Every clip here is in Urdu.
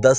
10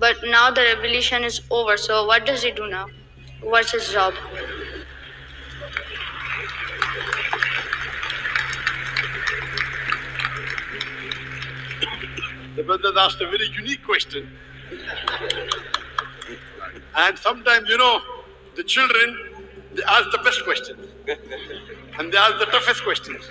But now the revolution is over, so what does he do now? What's his job? The brother asked a very unique question. And sometimes, the children, they ask the best questions. And they ask the toughest questions.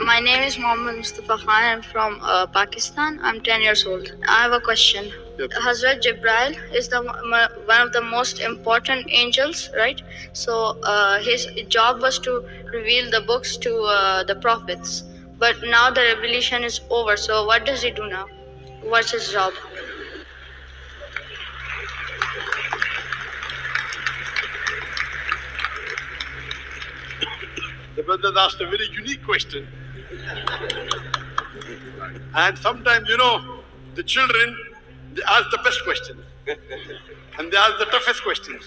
My name is Mohammed Mustafa Khan. I'm from Pakistan. I'm 10 years old. I have a question. Hazrat Jibril is one of the most important angels, right? So his job was to reveal the books to the prophets. But now the revelation is over. So what does he do now? What's his job? The brother asked a very unique question. And sometimes, the children, they ask the best questions. And they ask the toughest questions.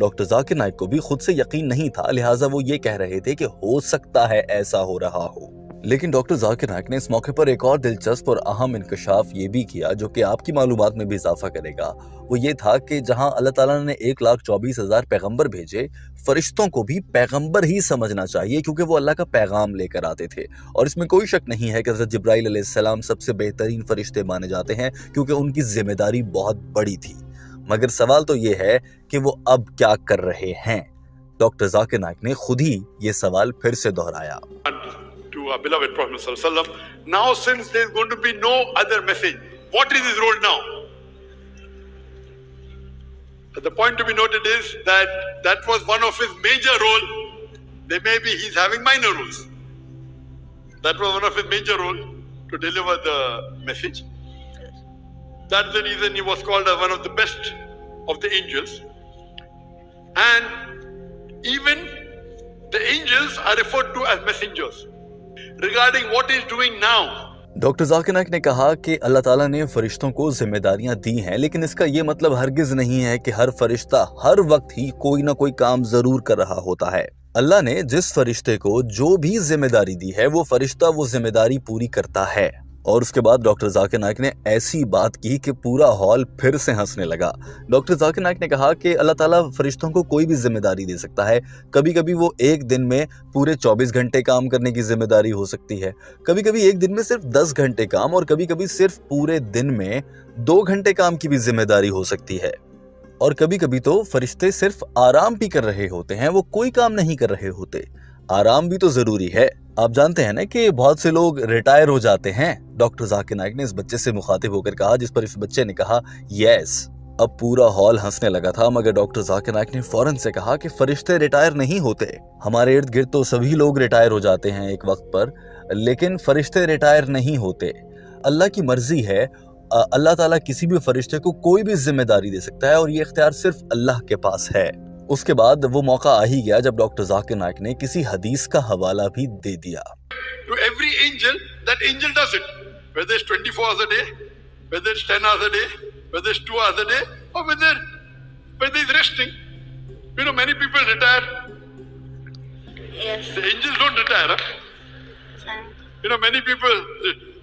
Doctor Zakir Naik کو بھی خود سے یقین نہیں تھا، لہٰذا وہ یہ کہہ رہے تھے کہ ہو سکتا ہے ایسا ہو رہا ہو۔ لیکن ڈاکٹر ذاکر نائک نے اس موقع پر ایک اور دلچسپ اور اہم انکشاف یہ بھی کیا جو کہ آپ کی معلومات میں بھی اضافہ کرے گا۔ وہ یہ تھا کہ جہاں اللہ تعالیٰ نے 1,24,000 پیغمبر بھیجے، فرشتوں کو بھی پیغمبر ہی سمجھنا چاہیے کیونکہ وہ اللہ کا پیغام لے کر آتے تھے، اور اس میں کوئی شک نہیں ہے کہ حضرت جبرائیل علیہ السلام سب سے بہترین فرشتے مانے جاتے ہیں کیونکہ ان کی ذمہ داری بہت بڑی تھی۔ مگر سوال تو یہ ہے کہ وہ اب کیا کر رہے ہیں؟ ڈاکٹر ذاکر نائک نے خود ہی یہ سوال پھر سے دہرایا۔ To our beloved Prophet sallallahu alaihi wasallam. Now, since there is going to be no other message, what is his role now? The point to be noted is that that was one of his major role. There may be he's having minor roles. That was one of his major role to deliver the message. That's the reason he was called as one of the best of the angels. And even the angels are referred to as messengers. Regarding what he is doing now. Doctor Zakir Naik نے کہا کہ اللہ تعالیٰ نے فرشتوں کو ذمہ داریاں دی ہیں، لیکن اس کا یہ مطلب ہرگز نہیں ہے کہ ہر فرشتہ ہر وقت ہی کوئی نہ کوئی کام ضرور کر رہا ہوتا ہے۔ اللہ نے جس فرشتے کو جو بھی ذمہ داری دی ہے وہ فرشتہ وہ ذمہ داری پوری کرتا ہے۔ اور اس کے بعد ڈاکٹر ذاکر نائک نے ایسی بات کی کہ پورا ہال پھر سے ہنسنے لگا۔ ڈاکٹر ذاکر نائک نے کہا کہ اللہ تعالیٰ فرشتوں کو کوئی بھی ذمہ داری دے سکتا ہے۔ کبھی کبھی وہ ایک دن میں پورے 24 گھنٹے کام کرنے کی ذمہ داری ہو سکتی ہے، کبھی کبھی ایک دن میں صرف 10 گھنٹے کام، اور کبھی کبھی صرف پورے دن میں 2 گھنٹے کام کی بھی ذمہ داری ہو سکتی ہے۔ اور کبھی کبھی تو فرشتے صرف آرام بھی کر رہے ہوتے ہیں، وہ کوئی کام نہیں کر رہے ہوتے۔ آرام بھی تو ضروری ہے۔ آپ جانتے ہیں نا کہ بہت سے لوگ ریٹائر ہو جاتے ہیں۔ ڈاکٹر ذاکر نائک نے اس بچے سے مخاطب ہو کر کہا، جس پر اس بچے نے کہا یس۔ اب پورا ہال ہنسنے لگا تھا، مگر ڈاکٹر ذاکر نائک نے فوراً سے کہا کہ فرشتے ریٹائر نہیں ہوتے۔ ہمارے ارد گرد تو سبھی لوگ ریٹائر ہو جاتے ہیں ایک وقت پر، لیکن فرشتے ریٹائر نہیں ہوتے۔ اللہ کی مرضی ہے، اللہ تعالیٰ کسی بھی فرشتے کو کوئی بھی ذمہ داری دے سکتا ہے، اور یہ اختیار صرف اللہ کے پاس ہے۔ اس کے بعد وہ موقع آ ہی گیا جب ڈاکٹر ذاکر نائک نے کسی حدیث کا حوالہ بھی دے دیا۔ To every angel, that angel does it. Whether it's 24 hours a day, whether it's 10 hours a day, whether it's 2 hours a day, or whether it's resting. You know, many people retire. Yes. The angels don't retire. Huh? You know, many people,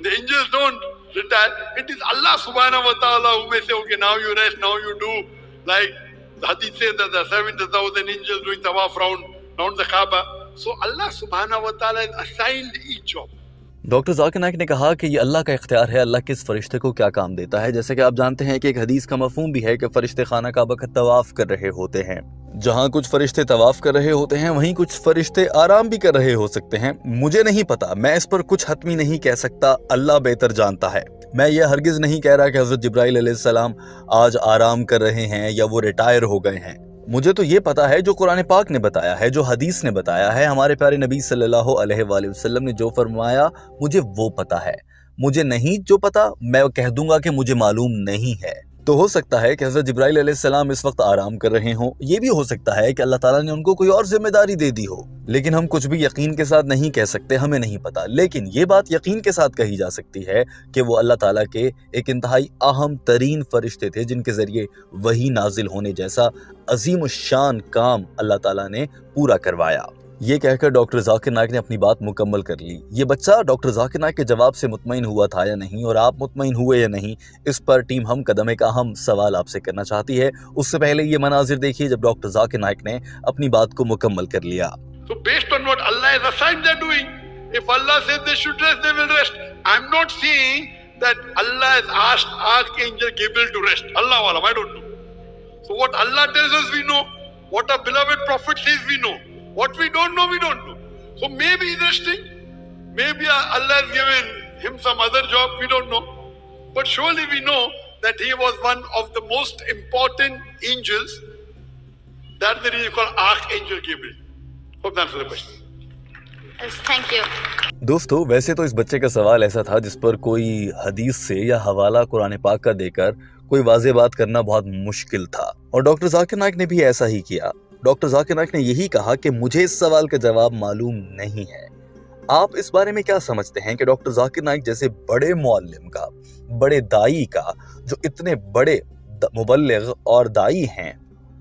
the angels don't retire. It is Allah subhanahu wa ta'ala who may say, okay, now you rest, now you do. Like the hadith says that there are 70,000 angels doing tawaf round the Kaaba. So Allah subhanahu wa ta'ala has assigned each job. Doctor Zakir Naik نے کہا کہ یہ اللہ کا اختیار ہے، اللہ کس فرشتے کو کیا کام دیتا ہے۔ جیسے کہ آپ جانتے ہیں کہ ایک حدیث کا مفہوم بھی ہے کہ فرشتے خانہ کعبہ کا طواف کر رہے ہوتے ہیں۔ جہاں کچھ فرشتے طواف کر رہے ہوتے ہیں وہیں کچھ فرشتے آرام بھی کر رہے ہو سکتے ہیں۔ مجھے نہیں پتا، میں اس پر کچھ حتمی نہیں کہہ سکتا، اللہ بہتر جانتا ہے۔ میں یہ ہرگز نہیں کہہ رہا کہ حضرت جبرائیل علیہ السلام آج آرام کر رہے ہیں یا وہ ریٹائر ہو گئے ہیں۔ مجھے تو یہ پتا ہے جو قرآن پاک نے بتایا ہے، جو حدیث نے بتایا ہے، ہمارے پیارے نبی صلی اللہ علیہ وآلہ وسلم نے جو فرمایا مجھے وہ پتا ہے۔ مجھے نہیں جو پتا میں کہہ دوں گا کہ مجھے معلوم نہیں ہے۔ تو ہو سکتا ہے کہ حضرت جبرائیل علیہ السلام اس وقت آرام کر رہے ہوں، یہ بھی ہو سکتا ہے کہ اللہ تعالیٰ نے ان کو کوئی اور ذمہ داری دے دی ہو، لیکن ہم کچھ بھی یقین کے ساتھ نہیں کہہ سکتے، ہمیں نہیں پتا۔ لیکن یہ بات یقین کے ساتھ کہی جا سکتی ہے کہ وہ اللہ تعالیٰ کے ایک انتہائی اہم ترین فرشتے تھے جن کے ذریعے وحی نازل ہونے جیسا عظیم الشان کام اللہ تعالیٰ نے پورا کروایا۔ یہ کہہ کر ڈاکٹر ذاکر نائک نے اپنی بات مکمل کر لی۔ یہ بچہ ڈاکٹر ذاکر نائک کے جواب سے مطمئن ہوا تھا یا نہیں، اور آپ مطمئن ہوئے یا نہیں، اس پر ٹیم ہم قدم ایک اہم سوال آپ سے کرنا چاہتی ہے۔ اس سے پہلے یہ مناظر دیکھیے جب ڈاکٹر ذاکر نائک نے اپنی بات کو مکمل کر لیا۔ So based on what Allah has assigned, they're doing. If Allah says they should rest, they will rest. I'm not saying that Allah has asked Archangel Gabriel to rest. Allah Alam, I don't know. So what Allah tells us, we know. What our beloved Prophet says, we know. What we don't know, we don't know. So maybe he's resting. Maybe Allah has given him some other job, we don't know. But surely we know that he was one of the most important angels. That's the reason called Archangel Gabriel. Hope that answers the question. Yes, thank you. دوستو ویسے تو اس بچے کا سوال ایسا تھا جس پر کوئی حدیث سے یا حوالہ قرآن پاک کا دے کر کوئی واضح بات کرنا بہت مشکل تھا، اور ڈاکٹر ذاکر نائک نے بھی ایسا ہی کیا۔ ڈاکٹر ذاکر نائک نے یہی کہا کہ مجھے اس سوال کا جواب معلوم نہیں ہے۔ آپ اس بارے میں کیا سمجھتے ہیں کہ ڈاکٹر ذاکر نائک جیسے بڑے معلم کا، بڑے دائی کا، جو اتنے بڑے مبلغ اور دائی ہیں،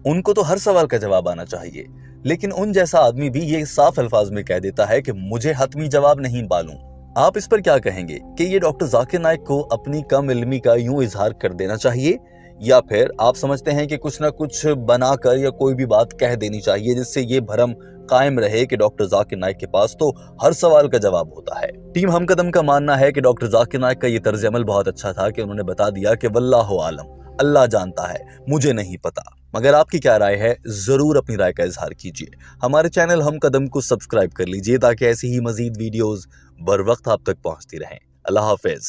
ان کو تو ہر سوال کا جواب آنا چاہیے، لیکن ان جیسا آدمی بھی یہ صاف الفاظ میں کہہ دیتا ہے کہ مجھے حتمی جواب نہیں معلوم۔ آپ اس پر کیا کہیں گے کہ یہ ڈاکٹر ذاکر نائک کو اپنی کم علمی کا یوں اظہار کر دینا چاہیے، یا پھر آپ سمجھتے ہیں کہ کچھ نہ کچھ بنا کر یا کوئی بھی بات کہہ دینی چاہیے جس سے یہ بھرم قائم رہے کہ ڈاکٹر ذاکر نائک کے پاس تو ہر سوال کا جواب ہوتا ہے؟ ٹیم ہم قدم کا ماننا ہے کہ ڈاکٹر ذاکر نائک کا یہ طرز عمل بہت اچھا تھا کہ انہوں نے بتا دیا کہ واللہ عالم، اللہ جانتا ہے، مجھے نہیں پتا۔ مگر آپ کی کیا رائے ہے؟ ضرور اپنی رائے کا اظہار کیجیے۔ ہمارے چینل ہم قدم کو سبسکرائب کر لیجیے تاکہ ایسی ہی مزید ویڈیوز بر وقت آپ تک پہنچتی رہیں۔ اللہ حافظ۔